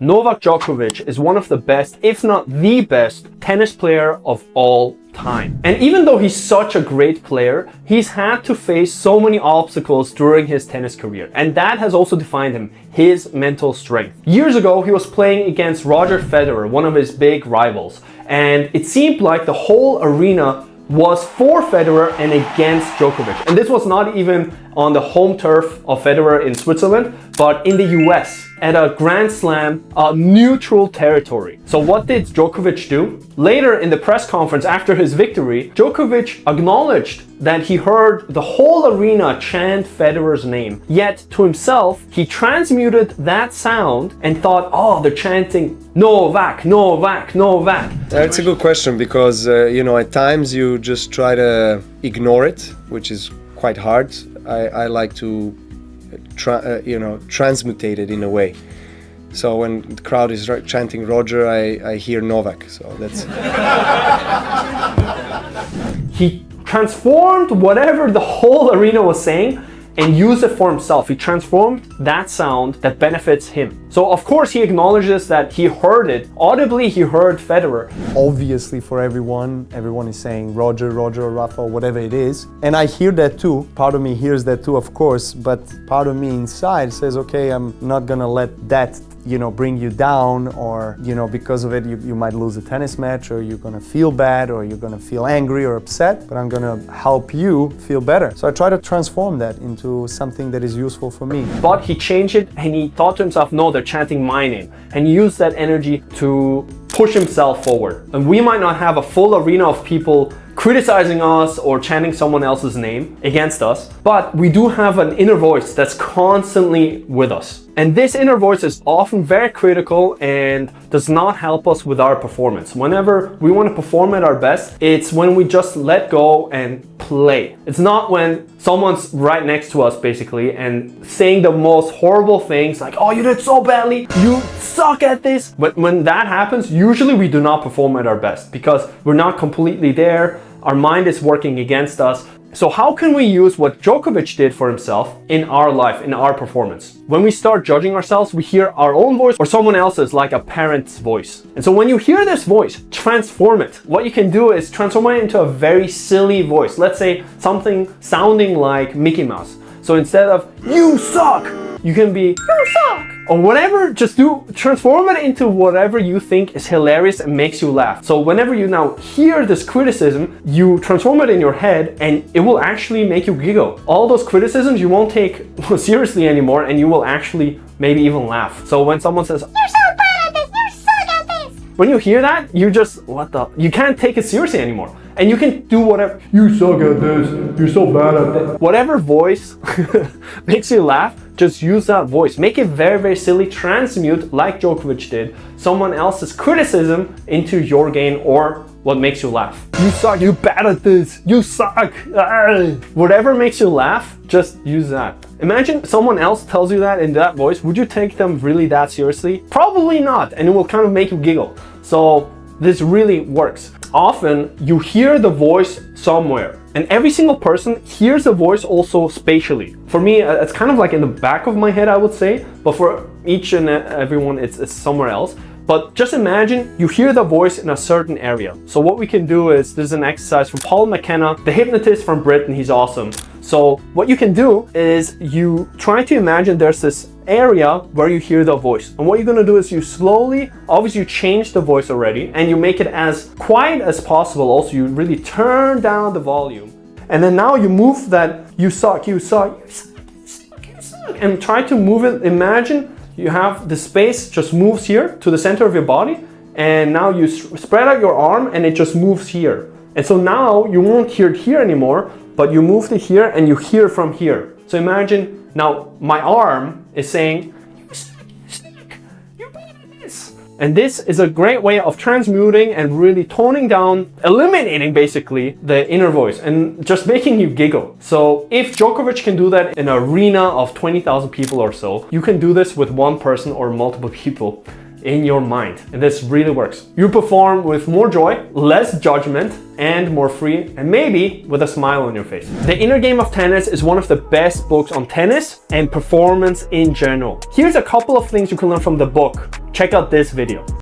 Novak Djokovic is one of the best, if not the best, tennis player of all time. And even though he's such a great player, he's had to face so many obstacles during his tennis career. And that has also defined him, his mental strength. Years ago, he was playing against Roger Federer, one of his big rivals. And it seemed like the whole arena was for Federer and against Djokovic. And this was not even on the home turf of Federer in Switzerland, but in the US at a Grand Slam, a neutral territory. So what did Djokovic do? Later in the press conference after his victory, Djokovic acknowledged that he heard the whole arena chant Federer's name. Yet to himself, he transmuted that sound and thought, oh, they're chanting Novak, Novak, Novak. That's a good question because, at times you just try to ignore it, which is quite hard. I like to, transmutate it in a way. So when the crowd is chanting Roger, I hear Novak. So that's... He transformed whatever the whole arena was saying and used it for himself. He transformed that sound that benefits him. So of course he acknowledges that he heard it. Audibly he heard Federer. Obviously for everyone is saying Roger, Rafa, whatever it is. And I hear that too. Part of me hears that too, of course, but part of me inside says, okay, I'm not gonna let that bring you down, or because of it you might lose a tennis match, or you're gonna feel bad, or you're gonna feel angry or upset, but I'm gonna help you feel better. So I try to transform that into something that is useful for me. But he changed it and he thought to himself, no, they're chanting my name, and he used that energy to push himself forward. And we might not have a full arena of people criticizing us or chanting someone else's name against us, but we do have an inner voice that's constantly with us. And this inner voice is often very critical and does not help us with our performance. Whenever we want to perform at our best, it's when we just let go and play. It's not when someone's right next to us basically and saying the most horrible things like, oh, you did so badly, you suck at this. But when that happens, usually we do not perform at our best because we're not completely there. Our mind is working against us. So how can we use what Djokovic did for himself in our life, in our performance? When we start judging ourselves, we hear our own voice or someone else's, like a parent's voice. And so when you hear this voice, transform it. What you can do is transform it into a very silly voice. Let's say something sounding like Mickey Mouse. So instead of, you suck, you can be, you suck. Or whatever, just transform it into whatever you think is hilarious and makes you laugh. So whenever you now hear this criticism, you transform it in your head and it will actually make you giggle. All those criticisms you won't take seriously anymore and you will actually maybe even laugh. So when someone says, you're so bad at this, you suck at this. When you hear that, you just, you can't take it seriously anymore. And you can do whatever, you suck at this, you're so bad at this. Whatever voice makes you laugh, just use that voice. Make it very, very silly. Transmute, like Djokovic did, someone else's criticism into your gain or what makes you laugh. You suck, you're bad at this, you suck. Whatever makes you laugh, just use that. Imagine someone else tells you that in that voice. Would you take them really that seriously? Probably not, and it will kind of make you giggle. So this really works. Often you hear the voice somewhere, and every single person hears the voice also spatially. For me, it's kind of like in the back of my head, I would say, but for each and everyone, it's somewhere else. But just imagine you hear the voice in a certain area. So what we can do is, there's an exercise from Paul McKenna, the hypnotist from Britain, he's awesome. So what you can do is you try to imagine there's this area where you hear the voice. And what you're gonna do is you slowly, obviously you change the voice already, and you make it as quiet as possible. Also, you really turn down the volume. And then now you move that you suck, you suck, you suck, you suck, and try to move it. Imagine you have the space just moves here to the center of your body, and now you spread out your arm and it just moves here. And so now you won't hear it here anymore, but you moved it here and you hear from here. So imagine now my arm is saying, you suck, you're bad at this. And this is a great way of transmuting and really toning down, eliminating basically the inner voice and just making you giggle. So if Djokovic can do that in an arena of 20,000 people or so, you can do this with one person or multiple people in your mind. And this really works. You perform with more joy, less judgment, and more free, and maybe with a smile on your face. The Inner Game of Tennis is one of the best books on tennis and performance in general. Here's a couple of things you can learn from the book. check out this video.